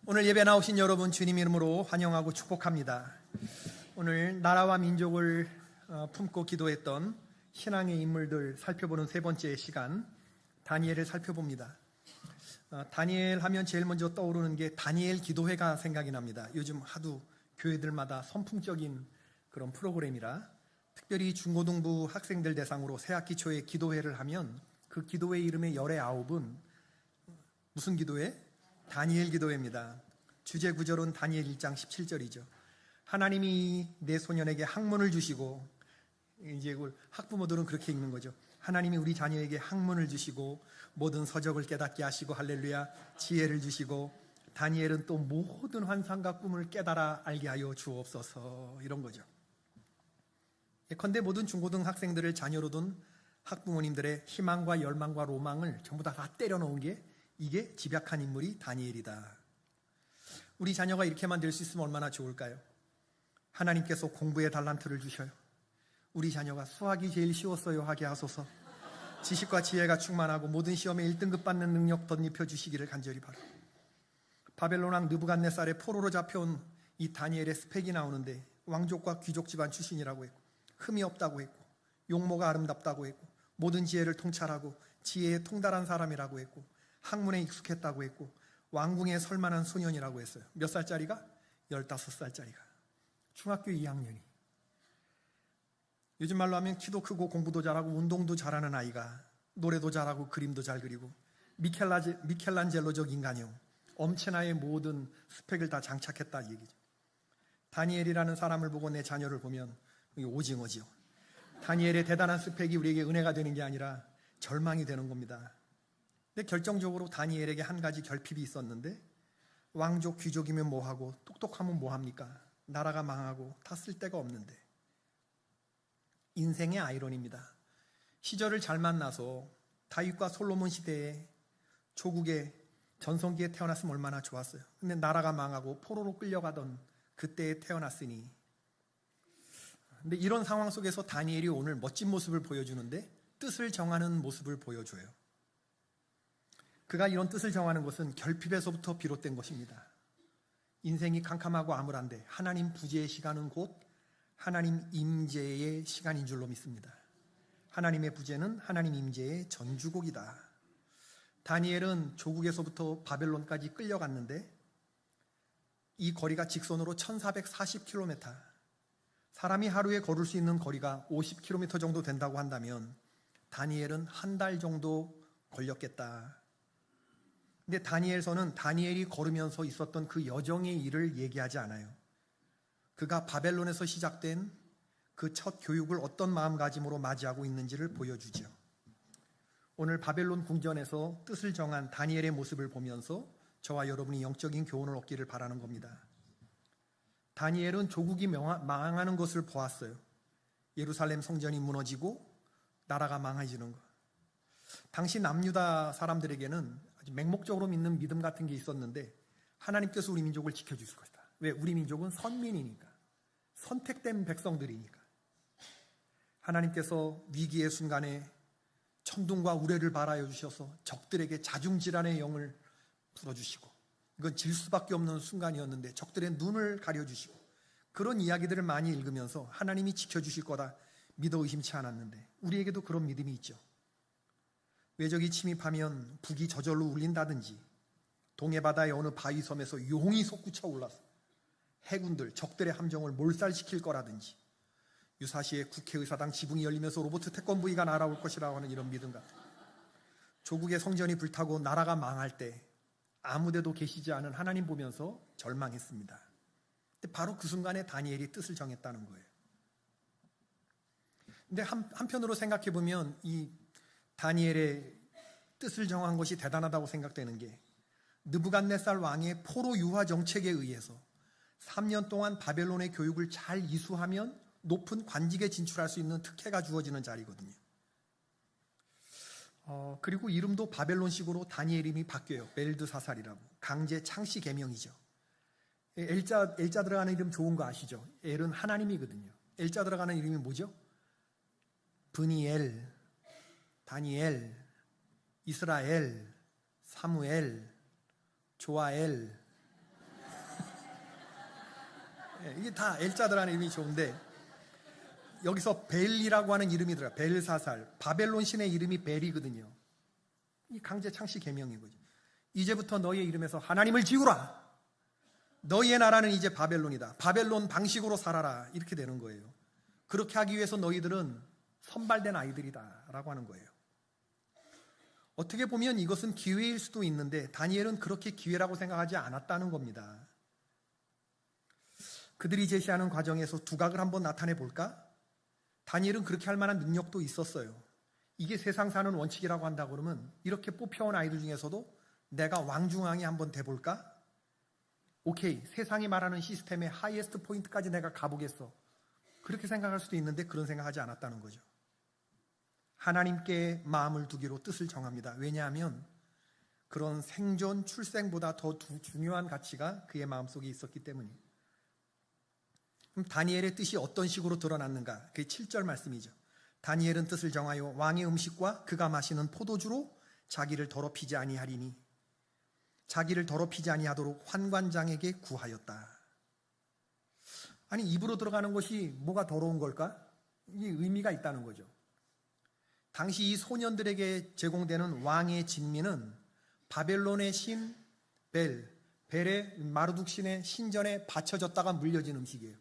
오늘 예배 나오신 여러분 주님 이름으로 환영하고 축복합니다. 오늘 나라와 민족을 품고 기도했던 신앙의 인물들 살펴보는 세 번째 시간, 다니엘을 살펴봅니다. 다니엘 하면 제일 먼저 떠오르는 게 다니엘 기도회가 생각이 납니다. 요즘 하도 교회들마다 선풍적인 그런 프로그램이라 특별히 중고등부 학생들 대상으로 새학기 초에 기도회를 하면 그 기도회 이름의 열의 아홉은 무슨 기도회? 다니엘 기도회입니다. 주제 구절은 다니엘 1장 17절이죠. 하나님이 내 소년에게 학문을 주시고, 이제 학부모들은 그렇게 읽는 거죠. 하나님이 우리 자녀에게 학문을 주시고 모든 서적을 깨닫게 하시고 할렐루야 지혜를 주시고 다니엘은 또 모든 환상과 꿈을 깨달아 알게 하여 주옵소서, 이런 거죠. 예컨대 모든 중고등 학생들을 자녀로 둔 학부모님들의 희망과 열망과 로망을 전부 다 때려놓은 게 이게 집약한 인물이 다니엘이다. 우리 자녀가 이렇게만 될 수 있으면 얼마나 좋을까요? 하나님께서 공부의 달란트를 주셔요. 우리 자녀가 수학이 제일 쉬웠어요 하게 하소서. 지식과 지혜가 충만하고 모든 시험에 1등급 받는 능력 덧입혀 주시기를 간절히 바라요. 바벨론 왕 느부갓네살의 포로로 잡혀온 이 다니엘의 스펙이 나오는데 왕족과 귀족 집안 출신이라고 했고 흠이 없다고 했고 용모가 아름답다고 했고 모든 지혜를 통찰하고 지혜에 통달한 사람이라고 했고 학문에 익숙했다고 했고 왕궁에 설만한 소년이라고 했어요. 몇 살짜리가? 15살짜리가. 중학교 2학년이. 요즘 말로 하면 키도 크고 공부도 잘하고 운동도 잘하는 아이가 노래도 잘하고 그림도 잘 그리고 미켈란젤로적 인간형, 엄체나의 모든 스펙을 다 장착했다 얘기죠. 다니엘이라는 사람을 보고 내 자녀를 보면 오징어지요. 다니엘의 대단한 스펙이 우리에게 은혜가 되는 게 아니라 절망이 되는 겁니다. 근데 결정적으로 다니엘에게 한 가지 결핍이 있었는데, 왕족 귀족이면 뭐하고 똑똑하면 뭐합니까? 나라가 망하고 다 쓸 데가 없는데. 인생의 아이러니입니다. 시절을 잘 만나서 다윗과 솔로몬 시대에 조국의 전성기에 태어났으면 얼마나 좋았어요. 근데 나라가 망하고 포로로 끌려가던 그때에 태어났으니. 근데 이런 상황 속에서 다니엘이 오늘 멋진 모습을 보여주는데 뜻을 정하는 모습을 보여줘요. 그가 이런 뜻을 정하는 것은 결핍에서부터 비롯된 것입니다. 인생이 캄캄하고 암울한데 하나님 부재의 시간은 곧 하나님 임재의 시간인 줄로 믿습니다. 하나님의 부재는 하나님 임재의 전주곡이다. 다니엘은 조국에서부터 바벨론까지 끌려갔는데 이 거리가 직선으로 1440km, 사람이 하루에 걸을 수 있는 거리가 50km 정도 된다고 한다면 다니엘은 한 달 정도 걸렸겠다. 근데 다니엘서는 다니엘이 걸으면서 있었던 그 여정의 일을 얘기하지 않아요. 그가 바벨론에서 시작된 그 첫 교육을 어떤 마음가짐으로 맞이하고 있는지를 보여주죠. 오늘 바벨론 궁전에서 뜻을 정한 다니엘의 모습을 보면서 저와 여러분이 영적인 교훈을 얻기를 바라는 겁니다. 다니엘은 조국이 망하는 것을 보았어요. 예루살렘 성전이 무너지고 나라가 망해지는 것. 당시 남유다 사람들에게는 아주 맹목적으로 믿는 믿음 같은 게 있었는데, 하나님께서 우리 민족을 지켜주실 것이다. 왜? 우리 민족은 선민이니까, 선택된 백성들이니까. 하나님께서 위기의 순간에 천둥과 우레를 발하여 주셔서 적들에게 자중질환의 영을 불어주시고, 이건 질 수밖에 없는 순간이었는데 적들의 눈을 가려주시고, 그런 이야기들을 많이 읽으면서 하나님이 지켜주실 거다 믿어 의심치 않았는데 우리에게도 그런 믿음이 있죠. 외적이 침입하면 북이 저절로 울린다든지, 동해바다의 어느 바위섬에서 용이 솟구쳐 올라서 해군들, 적들의 함정을 몰살시킬 거라든지, 유사시에 국회의사당 지붕이 열리면서 로봇 태권브이가 날아올 것이라고 하는 이런 믿음 같은, 조국의 성전이 불타고 나라가 망할 때 아무데도 계시지 않은 하나님 보면서 절망했습니다. 근데 바로 그 순간에 다니엘이 뜻을 정했다는 거예요. 근데 한편으로 생각해 보면 이 다니엘의 뜻을 정한 것이 대단하다고 생각되는 게, 느부갓네살 왕의 포로 유화 정책에 의해서 3년 동안 바벨론의 교육을 잘 이수하면 높은 관직에 진출할 수 있는 특혜가 주어지는 자리거든요. 그리고 이름도 바벨론식으로 다니엘 이름이 바뀌어요. 벨드사살이라고. 강제 창씨 개명이죠. 엘자 들어가는 이름 좋은 거 아시죠? 엘은 하나님이거든요. 엘자 들어가는 이름이 뭐죠? 브니엘, 다니엘, 이스라엘, 사무엘, 조아엘, 이게 다 엘자들하는 이름이 좋은데 여기서 벨이라고 하는 이름이 들어요. 벨사살. 바벨론 신의 이름이 벨이거든요. 이 강제 창시 계명인 거죠. 이제부터 너희의 이름에서 하나님을 지우라. 너희의 나라는 이제 바벨론이다. 바벨론 방식으로 살아라. 이렇게 되는 거예요. 그렇게 하기 위해서 너희들은 선발된 아이들이다 라고 하는 거예요. 어떻게 보면 이것은 기회일 수도 있는데 다니엘은 그렇게 기회라고 생각하지 않았다는 겁니다. 그들이 제시하는 과정에서 두각을 한번 나타내 볼까? 다니엘은 그렇게 할 만한 능력도 있었어요. 이게 세상 사는 원칙이라고 한다 그러면 이렇게 뽑혀온 아이들 중에서도 내가 왕중왕이 한번 돼볼까? 오케이, 세상이 말하는 시스템의 하이에스트 포인트까지 내가 가보겠어. 그렇게 생각할 수도 있는데 그런 생각하지 않았다는 거죠. 하나님께 마음을 두기로 뜻을 정합니다. 왜냐하면 그런 생존, 출생보다 더 중요한 가치가 그의 마음속에 있었기 때문이에요. 그럼 다니엘의 뜻이 어떤 식으로 드러났는가? 그게 7절 말씀이죠. 다니엘은 뜻을 정하여 왕의 음식과 그가 마시는 포도주로 자기를 더럽히지 아니하리니 자기를 더럽히지 아니하도록 환관장에게 구하였다. 아니, 입으로 들어가는 것이 뭐가 더러운 걸까? 이게 의미가 있다는 거죠. 당시 이 소년들에게 제공되는 왕의 진미는 바벨론의 신 벨의 마르둑 신의 신전에 바쳐졌다가 물려진 음식이에요.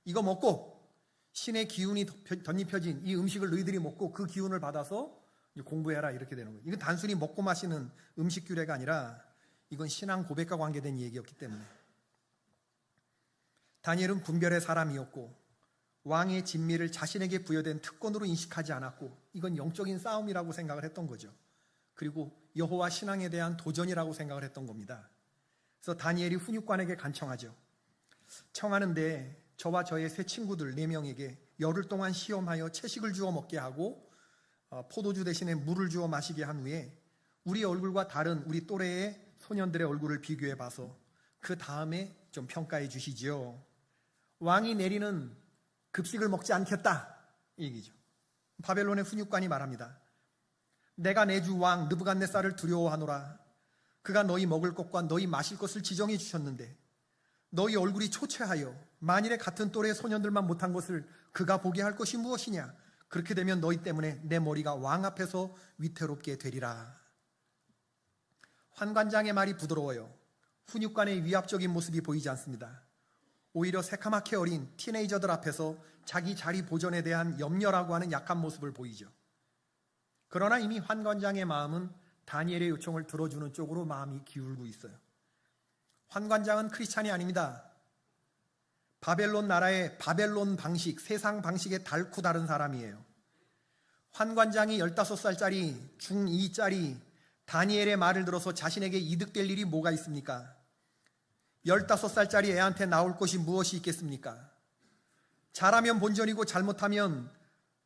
이거 먹고 신의 기운이 덧입혀진 이 음식을 너희들이 먹고 그 기운을 받아서 공부해라 이렇게 되는 거예요. 이건 단순히 먹고 마시는 음식 규례가 아니라 이건 신앙 고백과 관계된 얘기였기 때문에 다니엘은 분별의 사람이었고 왕의 진미를 자신에게 부여된 특권으로 인식하지 않았고 이건 영적인 싸움이라고 생각을 했던 거죠. 그리고 여호와 신앙에 대한 도전이라고 생각을 했던 겁니다. 그래서 다니엘이 훈육관에게 간청하죠. 청하는데 저와 저의 세 친구들 4명에게 열흘 동안 시험하여 채식을 주어 먹게 하고 포도주 대신에 물을 주어 마시게 한 후에 우리 얼굴과 다른 우리 또래의 소년들의 얼굴을 비교해 봐서 그 다음에 좀 평가해 주시지요. 왕이 내리는 급식을 먹지 않겠다 이 얘기죠. 바벨론의 훈육관이 말합니다. 내가 내 주 왕 느부갓네살을 두려워하노라. 그가 너희 먹을 것과 너희 마실 것을 지정해 주셨는데 너희 얼굴이 초췌하여 만일에 같은 또래의 소년들만 못한 것을 그가 보게 할 것이 무엇이냐. 그렇게 되면 너희 때문에 내 머리가 왕 앞에서 위태롭게 되리라. 환관장의 말이 부드러워요. 훈육관의 위압적인 모습이 보이지 않습니다. 오히려 새카맣게 어린 티네이저들 앞에서 자기 자리 보존에 대한 염려라고 하는 약한 모습을 보이죠. 그러나 이미 환관장의 마음은 다니엘의 요청을 들어주는 쪽으로 마음이 기울고 있어요. 환관장은 크리스찬이 아닙니다. 바벨론 나라의 바벨론 방식, 세상 방식에 달고 다른 사람이에요. 환관장이 15살짜리 중2짜리 다니엘의 말을 들어서 자신에게 이득될 일이 뭐가 있습니까? 15살짜리 애한테 나올 것이 무엇이 있겠습니까? 잘하면 본전이고 잘못하면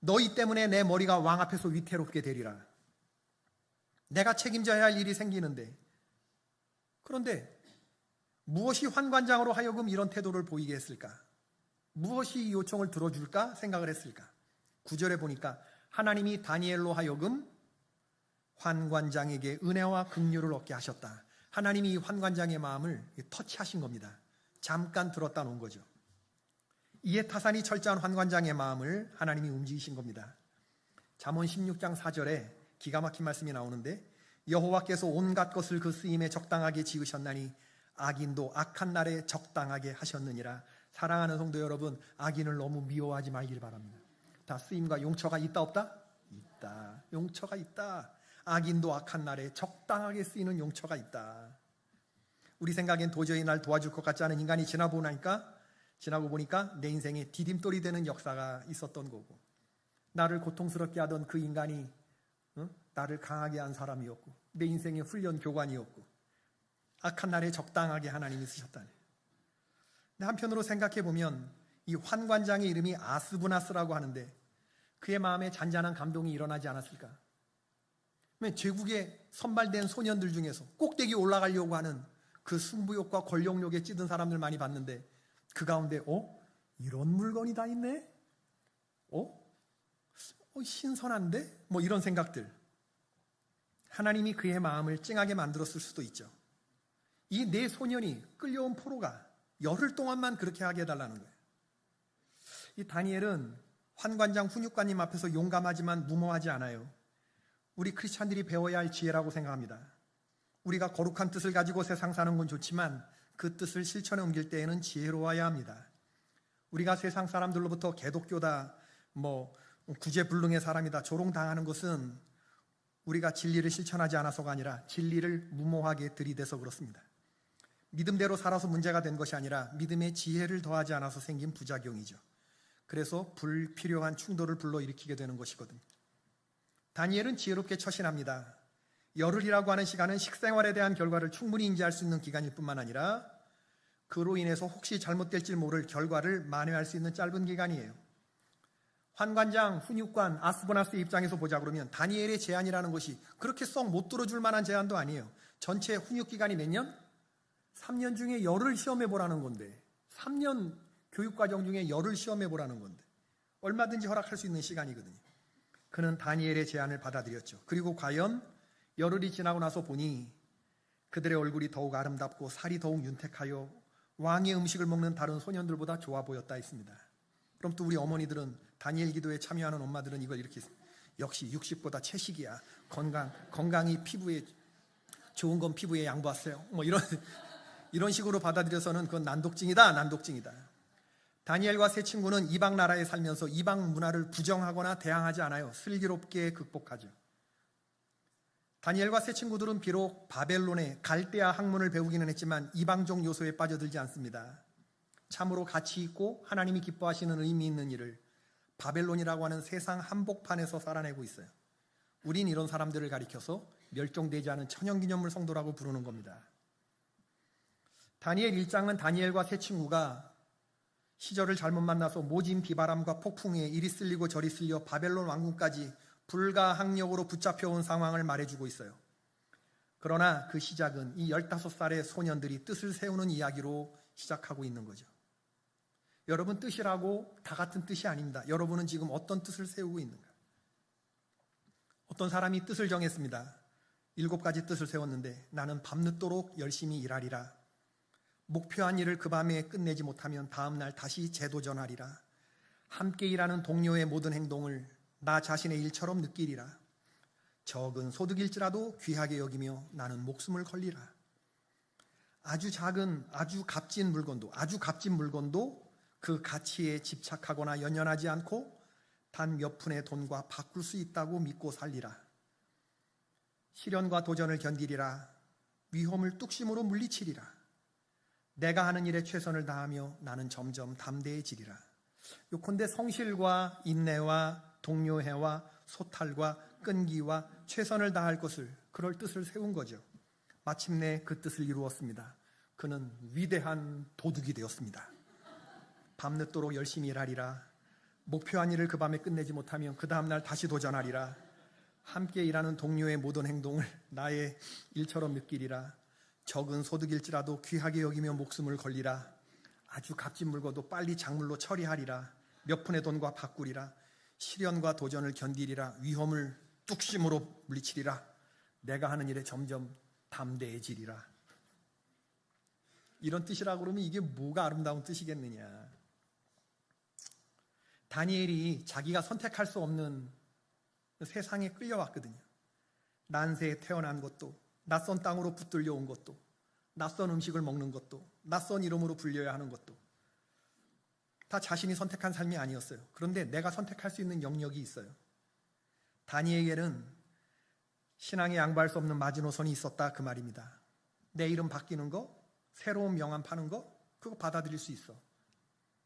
너희 때문에 내 머리가 왕 앞에서 위태롭게 되리라. 내가 책임져야 할 일이 생기는데, 그런데 무엇이 환관장으로 하여금 이런 태도를 보이게 했을까? 무엇이 이 요청을 들어줄까 생각을 했을까? 9절에 보니까 하나님이 다니엘로 하여금 환관장에게 은혜와 긍휼을 얻게 하셨다. 하나님이 이 환관장의 마음을 터치하신 겁니다. 잠깐 들었다 놓은 거죠. 이에 타산이 철저한 환관장의 마음을 하나님이 움직이신 겁니다. 잠언 16장 4절에 기가 막힌 말씀이 나오는데 여호와께서 온갖 것을 그 쓰임에 적당하게 지으셨나니 악인도 악한 날에 적당하게 하셨느니라. 사랑하는 성도 여러분, 악인을 너무 미워하지 말길 바랍니다. 다 쓰임과 용처가 있다 없다? 있다. 용처가 있다. 악인도 악한 날에 적당하게 쓰이는 용처가 있다. 우리 생각엔 도저히 날 도와줄 것 같지 않은 인간이 지나고 보니까 내 인생에 디딤돌이 되는 역사가 있었던 거고, 나를 고통스럽게 하던 그 인간이 나를 강하게 한 사람이었고, 내 인생의 훈련 교관이었고, 악한 날에 적당하게 하나님이 쓰셨다네. 근데 한편으로 생각해 보면 이 환관장의 이름이 아스브나스라고 하는데 그의 마음에 잔잔한 감동이 일어나지 않았을까? 제국에 선발된 소년들 중에서 꼭대기 올라가려고 하는 그 승부욕과 권력욕에 찌든 사람들 많이 봤는데 그 가운데 이런 물건이 다 있네? 신선한데? 뭐 이런 생각들. 하나님이 그의 마음을 찡하게 만들었을 수도 있죠. 이 네 소년이 끌려온 포로가 열흘 동안만 그렇게 하게 해달라는 거예요. 이 다니엘은 환관장 훈육관님 앞에서 용감하지만 무모하지 않아요. 우리 크리스찬들이 배워야 할 지혜라고 생각합니다. 우리가 거룩한 뜻을 가지고 세상 사는 건 좋지만 그 뜻을 실천에 옮길 때에는 지혜로워야 합니다. 우리가 세상 사람들로부터 개독교다, 구제불능의 사람이다 조롱당하는 것은 우리가 진리를 실천하지 않아서가 아니라 진리를 무모하게 들이대서 그렇습니다. 믿음대로 살아서 문제가 된 것이 아니라 믿음의 지혜를 더하지 않아서 생긴 부작용이죠. 그래서 불필요한 충돌을 불러일으키게 되는 것이거든요. 다니엘은 지혜롭게 처신합니다. 열흘이라고 하는 시간은 식생활에 대한 결과를 충분히 인지할 수 있는 기간일 뿐만 아니라 그로 인해서 혹시 잘못될지 모를 결과를 만회할 수 있는 짧은 기간이에요. 환관장, 훈육관, 아스보나스의 입장에서 보자 그러면 다니엘의 제안이라는 것이 그렇게 썩 못 들어줄 만한 제안도 아니에요. 전체 훈육기간이 몇 년? 3년 중에 열흘 시험해보라는 건데 3년 교육과정 중에 열흘 시험해보라는 건데 얼마든지 허락할 수 있는 시간이거든요. 그는 다니엘의 제안을 받아들였죠. 그리고 과연 열흘이 지나고 나서 보니 그들의 얼굴이 더욱 아름답고 살이 더욱 윤택하여 왕의 음식을 먹는 다른 소년들보다 좋아 보였다 했습니다. 그럼 또 우리 어머니들은 다니엘 기도에 참여하는 엄마들은 이걸 이렇게 역시 육식보다 채식이야. 건강이 피부에 좋은 건 피부에 양보하세요. 이런 식으로 받아들여서는 그건 난독증이다. 다니엘과 세 친구는 이방 나라에 살면서 이방 문화를 부정하거나 대항하지 않아요. 슬기롭게 극복하죠. 다니엘과 세 친구들은 비록 바벨론의 갈대아 학문을 배우기는 했지만 이방적 요소에 빠져들지 않습니다. 참으로 가치 있고 하나님이 기뻐하시는 의미 있는 일을 바벨론이라고 하는 세상 한복판에서 살아내고 있어요. 우린 이런 사람들을 가리켜서 멸종되지 않은 천연기념물 성도라고 부르는 겁니다. 다니엘 1장은 다니엘과 세 친구가 시절을 잘못 만나서 모진 비바람과 폭풍에 이리 쓸리고 저리 쓸려 바벨론 왕궁까지 불가항력으로 붙잡혀온 상황을 말해주고 있어요. 그러나 그 시작은 이 15살의 소년들이 뜻을 세우는 이야기로 시작하고 있는 거죠. 여러분 뜻이라고 다 같은 뜻이 아닙니다. 여러분은 지금 어떤 뜻을 세우고 있는가? 어떤 사람이 뜻을 정했습니다. 7가지 뜻을 세웠는데 나는 밤늦도록 열심히 일하리라. 목표한 일을 그 밤에 끝내지 못하면 다음날 다시 재도전하리라. 함께 일하는 동료의 모든 행동을 나 자신의 일처럼 느끼리라. 적은 소득일지라도 귀하게 여기며 나는 목숨을 걸리라. 아주 작은 아주 값진 물건도 그 가치에 집착하거나 연연하지 않고 단 몇 푼의 돈과 바꿀 수 있다고 믿고 살리라. 시련과 도전을 견디리라. 위험을 뚝심으로 물리치리라. 내가 하는 일에 최선을 다하며 나는 점점 담대해지리라. 요컨대 성실과 인내와 동료애와 소탈과 끈기와 최선을 다할 것을 그럴 뜻을 세운 거죠. 마침내 그 뜻을 이루었습니다. 그는 위대한 도둑이 되었습니다. 밤늦도록 열심히 일하리라. 목표한 일을 그 밤에 끝내지 못하면 그 다음날 다시 도전하리라. 함께 일하는 동료의 모든 행동을 나의 일처럼 느끼리라. 적은 소득일지라도 귀하게 여기며 목숨을 걸리라. 아주 값진 물건도 빨리 작물로 처리하리라. 몇 푼의 돈과 바꾸리라. 시련과 도전을 견디리라. 위험을 뚝심으로 물리치리라. 내가 하는 일에 점점 담대해지리라. 이런 뜻이라고 그러면 이게 뭐가 아름다운 뜻이겠느냐. 다니엘이 자기가 선택할 수 없는 세상에 끌려왔거든요. 난세에 태어난 것도, 낯선 땅으로 붙들려 온 것도, 낯선 음식을 먹는 것도, 낯선 이름으로 불려야 하는 것도 다 자신이 선택한 삶이 아니었어요. 그런데 내가 선택할 수 있는 영역이 있어요. 다니엘에게는 신앙에 양보할 수 없는 마지노선이 있었다 그 말입니다. 내 이름 바뀌는 거, 새로운 명함 파는 거, 그거 받아들일 수 있어.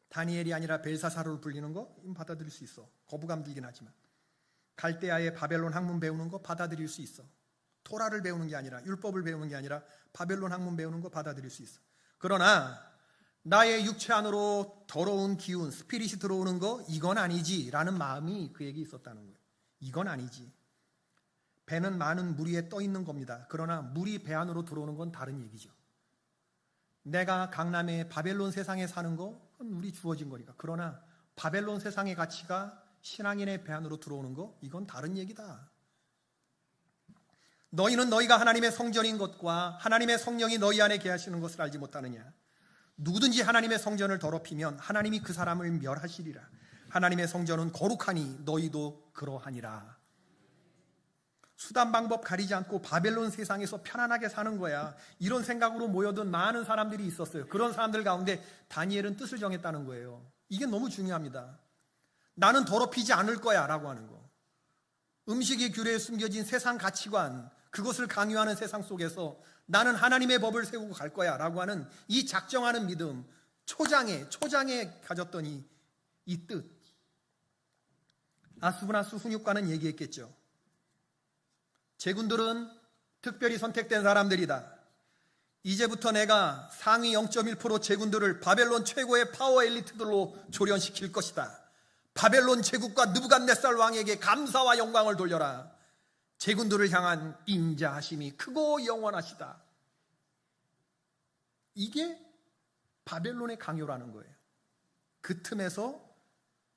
다니엘이 아니라 벨사사로를 불리는 거 받아들일 수 있어. 거부감 들긴 하지만. 갈대아의 바벨론 학문 배우는 거 받아들일 수 있어. 토라를 배우는 게 아니라, 율법을 배우는 게 아니라 바벨론 학문 배우는 거 받아들일 수 있어. 그러나 나의 육체 안으로 더러운 기운, 스피릿이 들어오는 거 이건 아니지 라는 마음이 그에게 있었다는 거예요. 이건 아니지. 배는 많은 물 위에 떠 있는 겁니다. 그러나 물이 배 안으로 들어오는 건 다른 얘기죠. 내가 강남의 바벨론 세상에 사는 거 그건 우리 주어진 거니까. 그러나 바벨론 세상의 가치가 신앙인의 배 안으로 들어오는 거 이건 다른 얘기다. 너희는 너희가 하나님의 성전인 것과 하나님의 성령이 너희 안에 계하시는 것을 알지 못하느냐. 누구든지 하나님의 성전을 더럽히면 하나님이 그 사람을 멸하시리라. 하나님의 성전은 거룩하니 너희도 그러하니라. 수단 방법 가리지 않고 바벨론 세상에서 편안하게 사는 거야. 이런 생각으로 모여든 많은 사람들이 있었어요. 그런 사람들 가운데 다니엘은 뜻을 정했다는 거예요. 이게 너무 중요합니다. 나는 더럽히지 않을 거야 라고 하는 거. 음식의 규례에 숨겨진 세상 가치관, 그것을 강요하는 세상 속에서 나는 하나님의 법을 세우고 갈 거야 라고 하는 이 작정하는 믿음, 초장에 가졌던 이 뜻. 아수브나스 훈육관은 얘기했겠죠. 제군들은 특별히 선택된 사람들이다. 이제부터 내가 상위 0.1% 제군들을 바벨론 최고의 파워 엘리트들로 조련시킬 것이다. 바벨론 제국과 느부갓네살 왕에게 감사와 영광을 돌려라. 제군들을 향한 인자하심이 크고 영원하시다. 이게 바벨론의 강요라는 거예요. 그 틈에서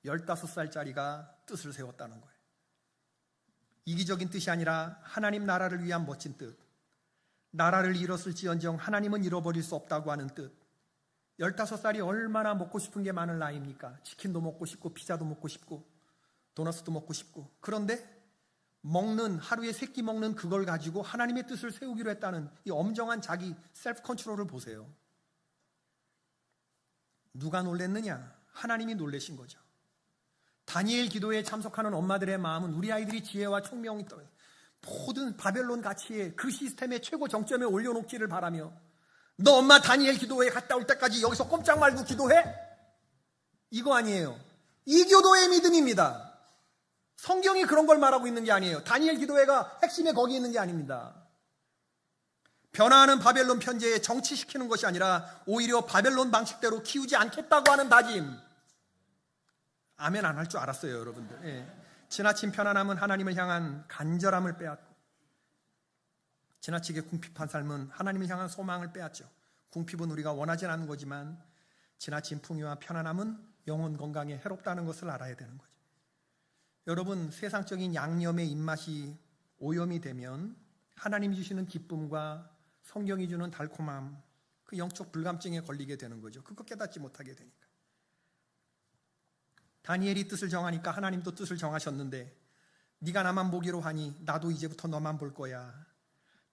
15살짜리가 뜻을 세웠다는 거예요. 이기적인 뜻이 아니라 하나님 나라를 위한 멋진 뜻. 나라를 잃었을지언정 하나님은 잃어버릴 수 없다고 하는 뜻. 15살이 얼마나 먹고 싶은 게 많은 나이입니까? 치킨도 먹고 싶고 피자도 먹고 싶고 도넛도 먹고 싶고. 그런데 하루에 3끼 먹는 그걸 가지고 하나님의 뜻을 세우기로 했다는 이 엄정한 자기 셀프 컨트롤을 보세요. 누가 놀랬느냐? 하나님이 놀라신 거죠. 다니엘 기도에 참석하는 엄마들의 마음은 우리 아이들이 지혜와 총명이 떨어져 모든 바벨론 가치의 그 시스템의 최고 정점에 올려놓기를 바라며, 너 엄마 다니엘 기도회에 갔다 올 때까지 여기서 꼼짝 말고 기도해? 이거 아니에요. 이 기도의 믿음입니다. 성경이 그런 걸 말하고 있는 게 아니에요. 다니엘 기도회가 핵심에 거기 있는 게 아닙니다. 변화하는 바벨론 편제에 정치시키는 것이 아니라 오히려 바벨론 방식대로 키우지 않겠다고 하는 다짐. 아멘 안 할 줄 알았어요, 여러분들. 예. 지나친 편안함은 하나님을 향한 간절함을 빼앗고, 지나치게 궁핍한 삶은 하나님을 향한 소망을 빼앗죠. 궁핍은 우리가 원하지 않는 거지만 지나친 풍요와 편안함은 영혼 건강에 해롭다는 것을 알아야 되는 거죠. 여러분, 세상적인 양념의 입맛이 오염이 되면 하나님이 주시는 기쁨과 성경이 주는 달콤함, 그 영적 불감증에 걸리게 되는 거죠. 그거 깨닫지 못하게 되니까. 다니엘이 뜻을 정하니까 하나님도 뜻을 정하셨는데, 네가 나만 보기로 하니 나도 이제부터 너만 볼 거야.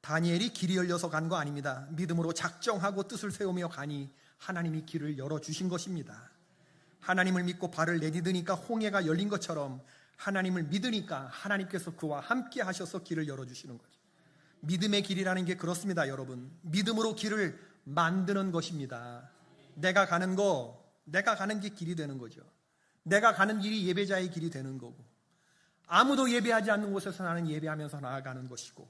다니엘이 길이 열려서 간 거 아닙니다. 믿음으로 작정하고 뜻을 세우며 가니 하나님이 길을 열어주신 것입니다. 하나님을 믿고 발을 내디드니까 홍해가 열린 것처럼 하나님을 믿으니까 하나님께서 그와 함께 하셔서 길을 열어주시는 거죠. 믿음의 길이라는 게 그렇습니다, 여러분. 믿음으로 길을 만드는 것입니다. 내가 가는 게 길이 되는 거죠. 내가 가는 길이 예배자의 길이 되는 거고, 아무도 예배하지 않는 곳에서 나는 예배하면서 나아가는 것이고,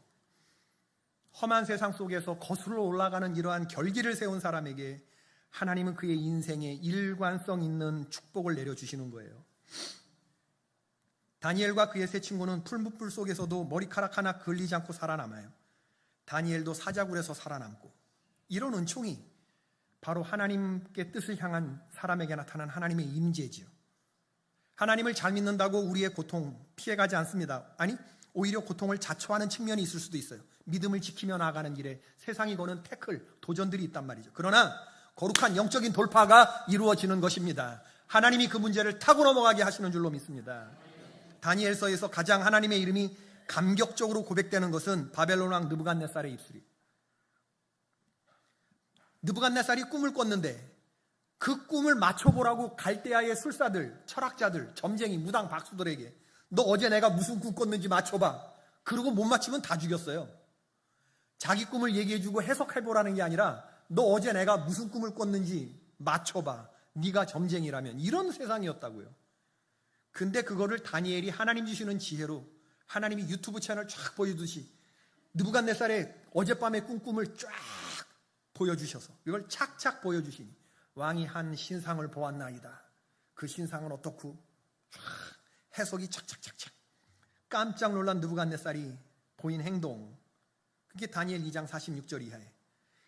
험한 세상 속에서 거슬러 올라가는 이러한 결기를 세운 사람에게 하나님은 그의 인생에 일관성 있는 축복을 내려주시는 거예요. 다니엘과 그의 세 친구는 풀무불 속에서도 머리카락 하나 걸리지 않고 살아남아요. 다니엘도 사자굴에서 살아남고. 이런 은총이 바로 하나님께 뜻을 향한 사람에게 나타난 하나님의 임재지요. 하나님을 잘 믿는다고 우리의 고통 피해가지 않습니다. 아니, 오히려 고통을 자초하는 측면이 있을 수도 있어요. 믿음을 지키며 나아가는 길에 세상이 거는 태클, 도전들이 있단 말이죠. 그러나 거룩한 영적인 돌파가 이루어지는 것입니다. 하나님이 그 문제를 타고 넘어가게 하시는 줄로 믿습니다. 다니엘서에서 가장 하나님의 이름이 감격적으로 고백되는 것은 바벨론 왕 느부갓네살의 입술이에요. 느부갓네살이 꿈을 꿨는데 그 꿈을 맞춰보라고 갈대아의 술사들, 철학자들, 점쟁이, 무당 박수들에게 너 어제 내가 무슨 꿈 꿨는지 맞춰봐. 그러고 못 맞히면 다 죽였어요. 자기 꿈을 얘기해주고 해석해보라는 게 아니라 너 어제 내가 무슨 꿈을 꿨는지 맞춰봐. 네가 점쟁이라면. 이런 세상이었다고요. 근데 그거를 다니엘이 하나님 주시는 지혜로 하나님이 유튜브 채널 쫙 보여주듯이 느부갓네살의 어젯밤의 꿈을 쫙 보여주셔서 이걸 착착 보여주시니 왕이 한 신상을 보았나이다. 그 신상은 어떻고 쫙 해석이 착착착착. 깜짝 놀란 느부갓네살이 보인 행동, 그게 다니엘 2장 46절 이하에.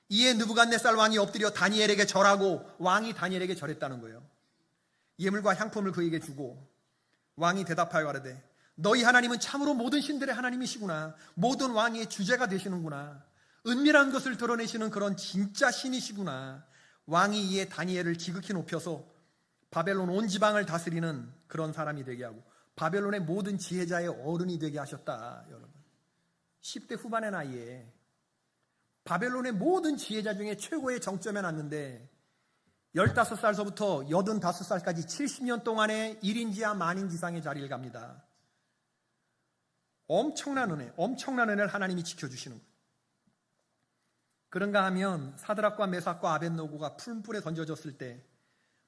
이에 느부갓네살 왕이 엎드려 다니엘에게 절하고 왕이 다니엘에게 절했다는 거예요. 예물과 향품을 그에게 주고 왕이 대답하여 가로되 너희 하나님은 참으로 모든 신들의 하나님이시구나. 모든 왕의 주제가 되시는구나. 은밀한 것을 드러내시는 그런 진짜 신이시구나. 왕이 이에 다니엘을 지극히 높여서 바벨론 온 지방을 다스리는 그런 사람이 되게 하고 바벨론의 모든 지혜자의 어른이 되게 하셨다. 여러분, 10대 후반의 나이에 바벨론의 모든 지혜자 중에 최고의 정점에 놨는데 15살서부터 85살까지 70년 동안의 1인지하 만인지상의 자리를 갑니다. 엄청난 은혜를 하나님이 지켜주시는 거예요. 그런가 하면 사드락과 메삭과 아벳노고가 풀불에 던져졌을 때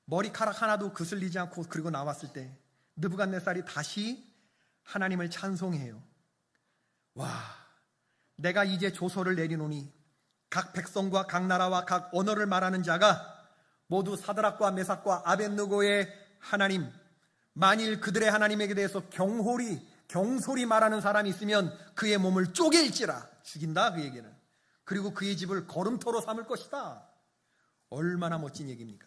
머리카락 하나도 그슬리지 않고 그리고 나왔을 때 느부갓네살이 다시 하나님을 찬송해요. 와, 내가 이제 조서를 내리노니 각 백성과 각 나라와 각 언어를 말하는 자가 모두 사드락과 메삭과 아벳느고의 하나님, 만일 그들의 하나님에게 대해서 경솔히 말하는 사람이 있으면 그의 몸을 쪼갤지라. 죽인다, 그 얘기는. 그리고 그의 집을 거름터로 삼을 것이다. 얼마나 멋진 얘기입니까?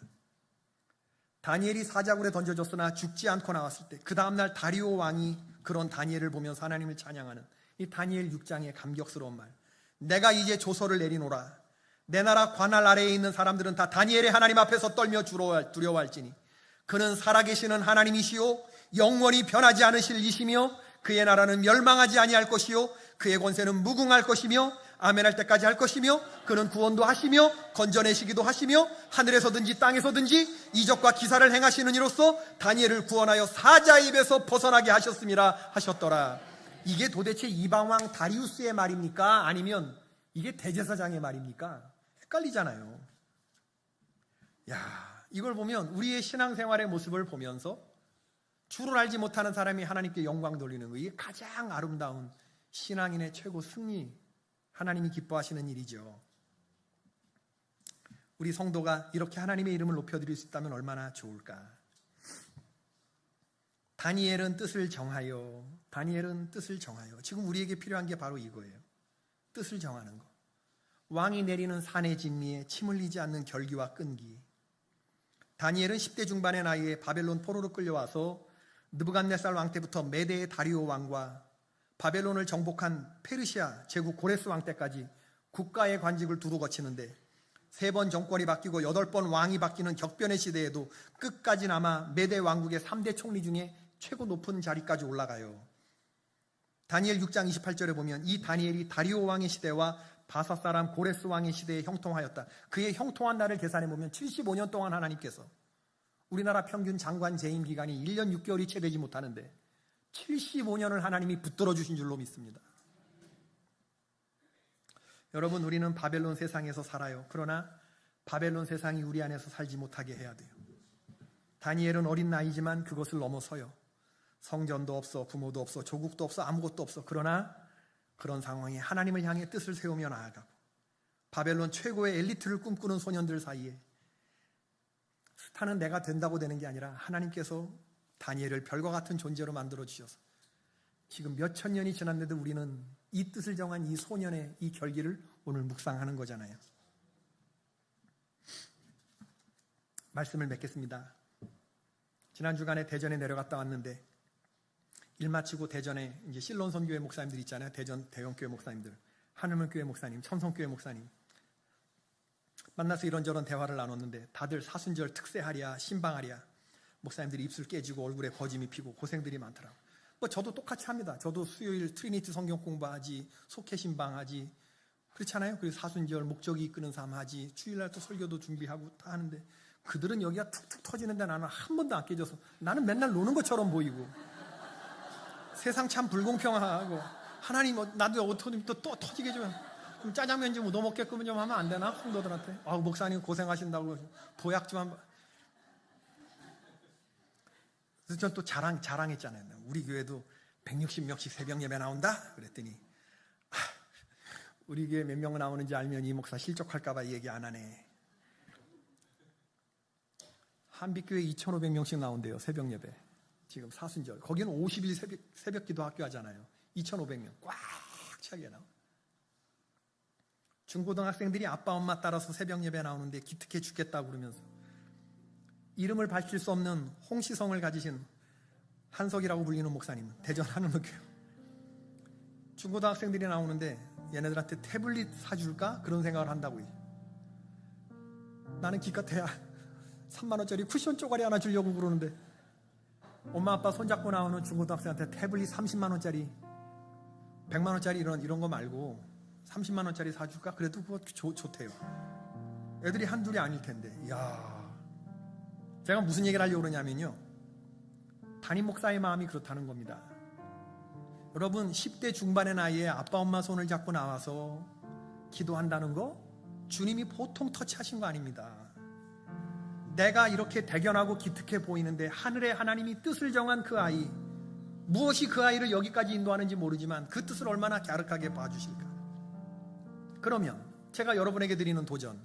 다니엘이 사자굴에 던져졌으나 죽지 않고 나왔을 때 그 다음날 다리오 왕이 그런 다니엘을 보면서 하나님을 찬양하는 이 다니엘 6장의 감격스러운 말, 내가 이제 조서를 내리노라. 내 나라 관할 아래에 있는 사람들은 다 다니엘의 하나님 앞에서 떨며 두려워할지니 그는 살아계시는 하나님이시요 영원히 변하지 않으실 이시며 그의 나라는 멸망하지 아니할 것이요 그의 권세는 무궁할 것이며 아멘할 때까지 할 것이며 그는 구원도 하시며 건져내시기도 하시며 하늘에서든지 땅에서든지 이적과 기사를 행하시는 이로써 다니엘을 구원하여 사자의 입에서 벗어나게 하셨음이라 하셨더라. 이게 도대체 이방왕 다리우스의 말입니까? 아니면 이게 대제사장의 말입니까? 헷갈리잖아요. 야, 이걸 보면 우리의 신앙생활의 모습을 보면서 주를 알지 못하는 사람이 하나님께 영광 돌리는 거, 이게 가장 아름다운 신앙인의 최고 승리, 하나님이 기뻐하시는 일이죠. 우리 성도가 이렇게 하나님의 이름을 높여드릴 수 있다면 얼마나 좋을까. 다니엘은 뜻을 정하여. 지금 우리에게 필요한 게 바로 이거예요. 뜻을 정하는 거. 왕이 내리는 산의 진미에 침 흘리지 않는 결기와 끈기. 다니엘은 10대 중반의 나이에 바벨론 포로로 끌려와서 느부갓네살 왕 때부터 메대의 다리오 왕과 바벨론을 정복한 페르시아 제국 고레스 왕 때까지 국가의 관직을 두루 거치는데 3번 정권이 바뀌고 8번 왕이 바뀌는 격변의 시대에도 끝까지 남아 메대 왕국의 3대 총리 중에 최고 높은 자리까지 올라가요. 다니엘 6장 28절에 보면 이 다니엘이 다리오 왕의 시대와 바사 사람 고레스 왕의 시대에 형통하였다. 그의 형통한 날을 계산해 보면 75년 동안 하나님께서, 우리나라 평균 장관 재임 기간이 1년 6개월이 채 되지 못하는데 75년을 하나님이 붙들어 주신 줄로 믿습니다. 여러분, 우리는 바벨론 세상에서 살아요. 그러나 바벨론 세상이 우리 안에서 살지 못하게 해야 돼요. 다니엘은 어린 나이지만 그것을 넘어서요. 성전도 없어, 부모도 없어, 조국도 없어, 아무것도 없어. 그러나 그런 상황에 하나님을 향해 뜻을 세우며 나아가고 바벨론 최고의 엘리트를 꿈꾸는 소년들 사이에 스타는 내가 된다고 되는 게 아니라 하나님께서 다니엘을 별과 같은 존재로 만들어 주셔서 지금 몇천 년이 지났는데도 우리는 이 뜻을 정한 이 소년의 이 결기를 오늘 묵상하는 거잖아요. 말씀을 맺겠습니다. 지난 주간에 대전에 내려갔다 왔는데 일 마치고 대전에 이제 실론선 교회 목사님들 있잖아요. 대전 대형교회 목사님들, 하늘문 교회 목사님, 천성교회 목사님 만나서 이런저런 대화를 나눴는데 다들 사순절 특세하랴 신방하랴 목사님들이 입술 깨지고 얼굴에 거짐이 피고 고생들이 많더라고요. 뭐 저도 똑같이 합니다. 저도 수요일 트리니티 성경 공부하지, 속회 신방하지, 그렇잖아요. 그리고 사순절 목적이 이끄는 삶 하지, 주일날 또 설교도 준비하고 다 하는데 그들은 여기가 툭툭 터지는데 나는 한 번도 안 깨져서 나는 맨날 노는 것처럼 보이고 세상 참 불공평하고 하나님 나도 어떻게 또 터지게 좀 짜장면 좀 얻어먹게끔 좀 하면 안 되나? 성도들한테. 목사님 고생하신다고 보약 좀 한번. 그래서 전 또 자랑했잖아요. 우리 교회도 160명씩 새벽 예배 나온다? 그랬더니 우리 교회 몇 명 나오는지 알면 이 목사 실족할까봐 얘기 안 하네. 한빛교회 2,500명씩 나온대요. 새벽 예배. 지금 사순절. 거기는 50일 새벽 기도 학교 하잖아요. 2,500명 꽉 차게 나와. 중고등학생들이 아빠 엄마 따라서 새벽 예배 나오는데 기특해 죽겠다고 그러면서 이름을 밝힐 수 없는 홍시성을 가지신 한석이라고 불리는 목사님, 대전 하늘문교회. 중고등학생들이 나오는데 얘네들한테 태블릿 사줄까? 그런 생각을 한다고요. 나는 기껏해야 3만 원짜리 쿠션 쪼가리 하나 주려고 그러는데 엄마 아빠 손잡고 나오는 중고등학생한테 태블릿 30만 원짜리 100만 원짜리 이런 거 말고 30만 원짜리 사줄까? 그래도 그거 좋대요. 애들이 한둘이 아닐 텐데. 이야, 제가 무슨 얘기를 하려고 그러냐면요, 담임 목사의 마음이 그렇다는 겁니다. 여러분, 10대 중반의 나이에 아빠 엄마 손을 잡고 나와서 기도한다는 거 주님이 보통 터치하신 거 아닙니다. 내가 이렇게 대견하고 기특해 보이는데 하늘의 하나님이 뜻을 정한 그 아이, 무엇이 그 아이를 여기까지 인도하는지 모르지만 그 뜻을 얼마나 갸륵하게 봐주실까. 그러면 제가 여러분에게 드리는 도전,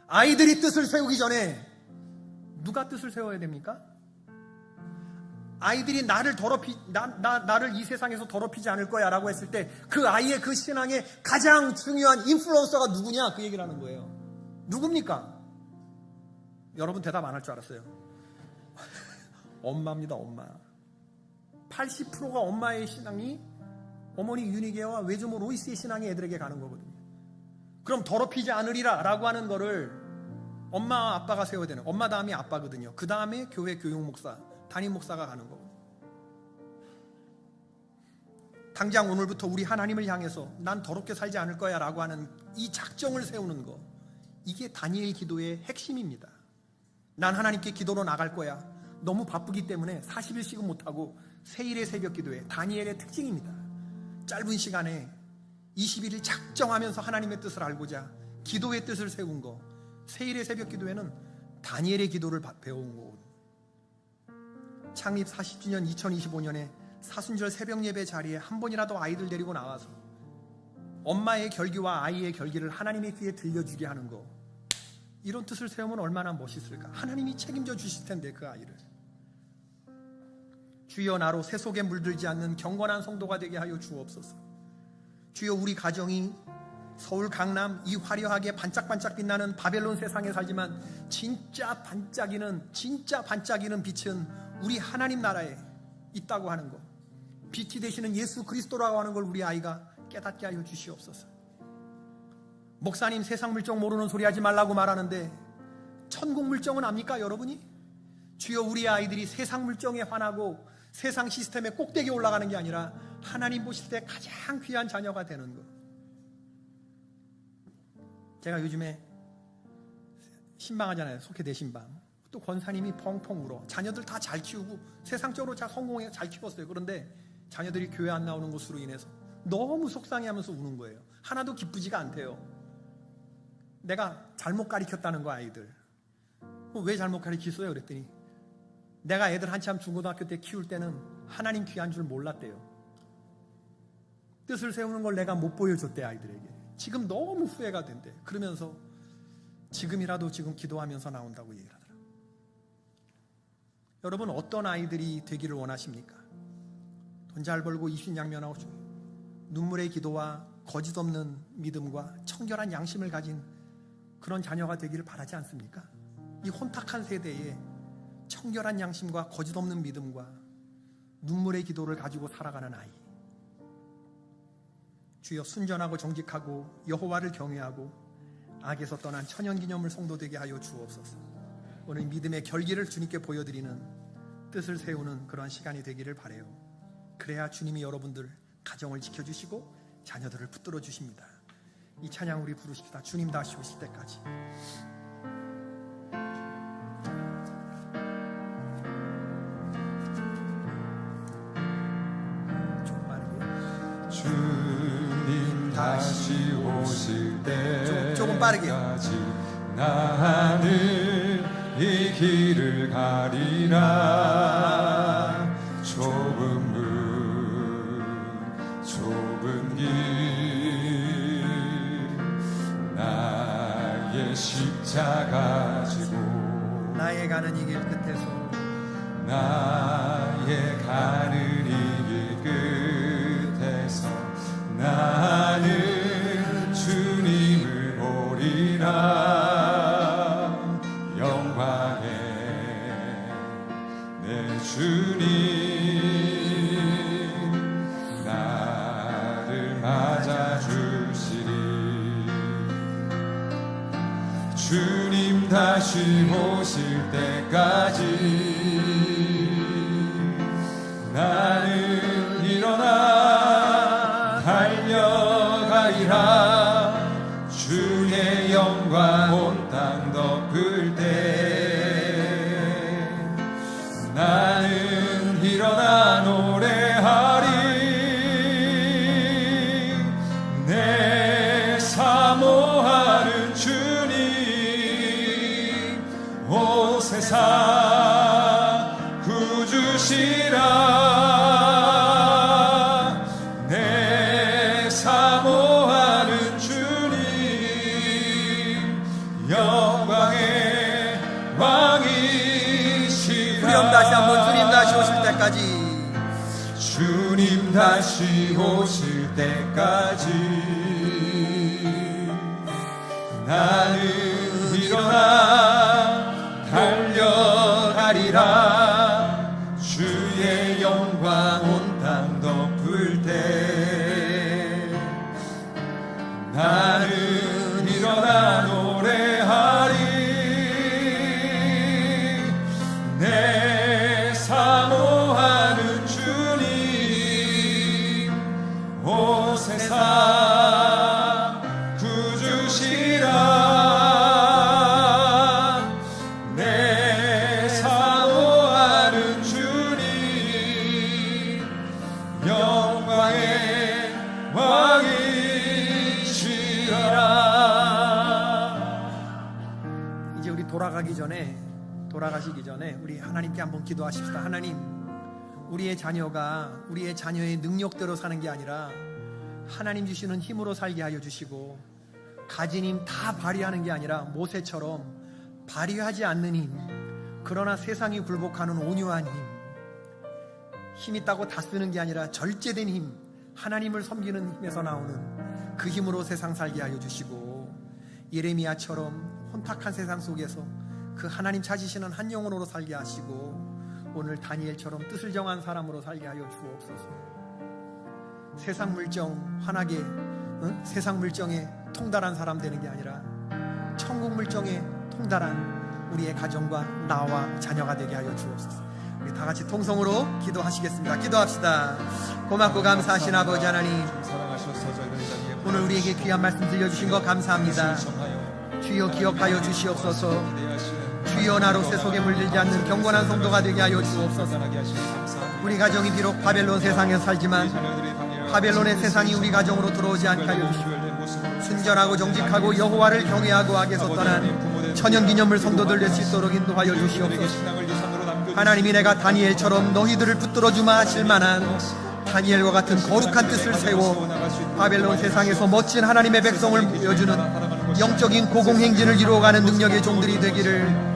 아이들이 뜻을 세우기 전에 누가 뜻을 세워야 됩니까? 아이들이 나를 이 세상에서 더럽히지 않을 거야 라고 했을 때 그 아이의 그 신앙의 가장 중요한 인플루언서가 누구냐, 그 얘기를 하는 거예요. 누굽니까? 여러분 대답 안 할 줄 알았어요. 엄마입니다. 엄마. 80%가 엄마의 신앙이 어머니 유니게와 외조모 로이스의 신앙이 애들에게 가는 거거든요. 그럼 더럽히지 않으리라 라고 하는 거를 엄마 아빠가 세워야 되는, 엄마 다음이 아빠거든요. 그 다음에 교회 교육 목사, 담임 목사가 가는 거고. 당장 오늘부터 우리 하나님을 향해서 난 더럽게 살지 않을 거야 라고 하는 이 작정을 세우는 거, 이게 다니엘 기도의 핵심입니다. 난 하나님께 기도로 나갈 거야. 너무 바쁘기 때문에 40일씩은 못하고 세일의 새벽 기도에, 다니엘의 특징입니다. 짧은 시간에 21일 작정하면서 하나님의 뜻을 알고자 기도의 뜻을 세운 거, 세일의 새벽 기도에는 다니엘의 기도를 배운 거고. 창립 40주년 2025년에 사순절 새벽 예배 자리에 한 번이라도 아이들 데리고 나와서 엄마의 결기와 아이의 결기를 하나님의 귀에 들려주게 하는 거, 이런 뜻을 세우면 얼마나 멋있을까. 하나님이 책임져 주실 텐데 그 아이를. 주여, 나로 새 속에 물들지 않는 경건한 성도가 되게 하여 주옵소서. 주여, 우리 가정이 서울 강남 이 화려하게 반짝반짝 빛나는 바벨론 세상에 살지만 진짜 반짝이는 빛은 우리 하나님 나라에 있다고 하는 것, 빛이 되시는 예수 그리스도라고 하는 걸 우리 아이가 깨닫게 하여 주시옵소서. 목사님, 세상 물정 모르는 소리 하지 말라고 말하는데 천국 물정은 압니까 여러분이? 주여, 우리 아이들이 세상 물정에 화나고 세상 시스템에 꼭대기에 올라가는 게 아니라 하나님 보실 때 가장 귀한 자녀가 되는 것. 제가 요즘에 신방하잖아요. 속회 대신방. 또 권사님이 펑펑 울어. 자녀들 다 잘 키우고 세상적으로 잘 성공해 잘 키웠어요. 그런데 자녀들이 교회 안 나오는 것으로 인해서 너무 속상해하면서 우는 거예요. 하나도 기쁘지가 않대요. 내가 잘못 가르쳤다는 거, 아이들. 왜 잘못 가르쳤어요? 그랬더니 내가 애들 한참 중고등학교 때 키울 때는 하나님 귀한 줄 몰랐대요. 뜻을 세우는 걸 내가 못 보여줬대, 아이들에게. 지금 너무 후회가 된대. 그러면서 지금이라도 지금 기도하면서 나온다고 얘기를 하더라고요. 여러분, 어떤 아이들이 되기를 원하십니까? 돈 잘 벌고 입신양면하고 눈물의 기도와 거짓 없는 믿음과 청결한 양심을 가진 그런 자녀가 되기를 바라지 않습니까? 이 혼탁한 세대에 청결한 양심과 거짓 없는 믿음과 눈물의 기도를 가지고 살아가는 아이. 주여, 순전하고 정직하고 여호와를 경외하고 악에서 떠난 천연기념물 성도 되게 하여 주옵소서. 오늘 믿음의 결기를 주님께 보여드리는, 뜻을 세우는 그런 시간이 되기를 바라요. 그래야 주님이 여러분들 가정을 지켜주시고 자녀들을 붙들어 주십니다. 이 찬양 우리 부르십시다. 주님 다시 오실 때까지. 좀 빠르게. 주님 다시 오실 때까지 조금 빠르게. 나는 이 길을 가리라. 좁은 길 나의 십자가 지고 나의 가는 이 길 끝에서 나의 가는 이 길 끝에서 나는 주님을 보리라. 영광의 내 주님 맞아주시리. 주님 다시 오실 때까지 나는 일어나 달려가리라. 주의 영광 온 땅 덮을 때 나는 일어나 노래하리. 내 사모하는 주님 온 세상 구주시라. 내 사모하는 주님 영광의 왕이시라. 우리 다시 한번 주님 다시 오실 때까지 주님 다시 오실 때까지 나는 일어나 달려가리라. 주의 영광 온 땅 덮을 때 나는 일어나 노래하리. 내 사모하는 주님 온 세상 구주시라. 내 사모하는 주님 영광의 왕이시라. 이제 우리 돌아가시기 전에 우리 하나님께 한번 기도하십시다. 하나님, 우리의 자녀가 우리의 자녀의 능력대로 사는 게 아니라 하나님 주시는 힘으로 살게 하여 주시고, 가진 힘 다 발휘하는 게 아니라 모세처럼 발휘하지 않는 힘, 그러나 세상이 굴복하는 온유한 힘 있다고 다 쓰는 게 아니라 절제된 힘, 하나님을 섬기는 힘에서 나오는 그 힘으로 세상 살게 하여 주시고, 예레미야처럼 혼탁한 세상 속에서 그 하나님 찾으시는 한 영혼으로 살게 하시고, 오늘 다니엘처럼 뜻을 정한 사람으로 살게 하여 주옵소서. 세상 물정 환하게 세상 물정에 통달한 사람 되는 게 아니라 천국 물정에 통달한 우리의 가정과 나와 자녀가 되게 하여 주옵소서. 우리 다 같이 통성으로 기도하시겠습니다. 기도합시다. 고맙고 감사하신 아버지 하나님, 오늘 우리에게 귀한 말씀 들려주신 것 감사합니다. 주여 기억하여 주시옵소서. 주여 나로 새 속에 물들지 않는 경건한 성도가 되게 하여 주옵소서. 우리 가정이 비록 바벨론 세상에 살지만 바벨론의 세상이 우리 가정으로 들어오지 않게 하여 주시고, 순전하고 정직하고 여호와를 경외하고 악에서 떠난 천연기념물 성도들 될 수 있도록 인도하여 주시옵소서. 하나님이 내가 다니엘처럼 너희들을 붙들어주마 하실 만한 다니엘과 같은 거룩한 뜻을 세워 바벨론 세상에서 멋진 하나님의 백성을 보여주는 영적인 고공행진을 이루어가는 능력의 종들이 되기를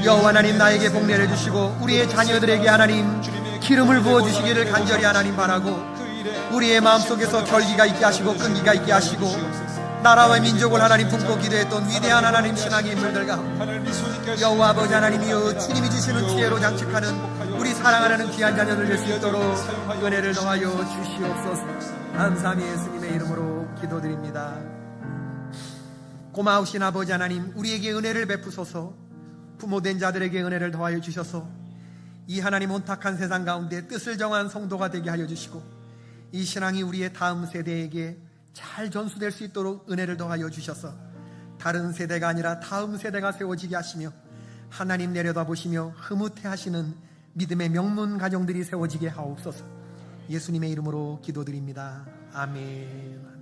여호와 하나님 나에게 복 내려주시고, 우리의 자녀들에게 하나님 기름을 부어주시기를 간절히 하나님 바라고, 우리의 마음속에서 결기가 있게 하시고 끈기가 있게 하시고, 나라와 민족을 하나님 품고 기도했던 위대한 하나님 신앙의 인물들 가운데 여호와 아버지 하나님이여, 주님이 주시는 지혜로 장식하는 우리 사랑하는 귀한 자녀들 될 수 있도록 은혜를 더하여 주시옵소서. 감사함이 예수님의 이름으로 기도드립니다. 고마우신 아버지 하나님, 우리에게 은혜를 베푸소서. 부모된 자들에게 은혜를 더하여 주셔서 이 하나님 온탁한 세상 가운데 뜻을 정한 성도가 되게 하여 주시고, 이 신앙이 우리의 다음 세대에게 잘 전수될 수 있도록 은혜를 더하여 주셔서 다른 세대가 아니라 다음 세대가 세워지게 하시며, 하나님 내려다보시며 흐뭇해 하시는 믿음의 명문 가정들이 세워지게 하옵소서. 예수님의 이름으로 기도드립니다. 아멘.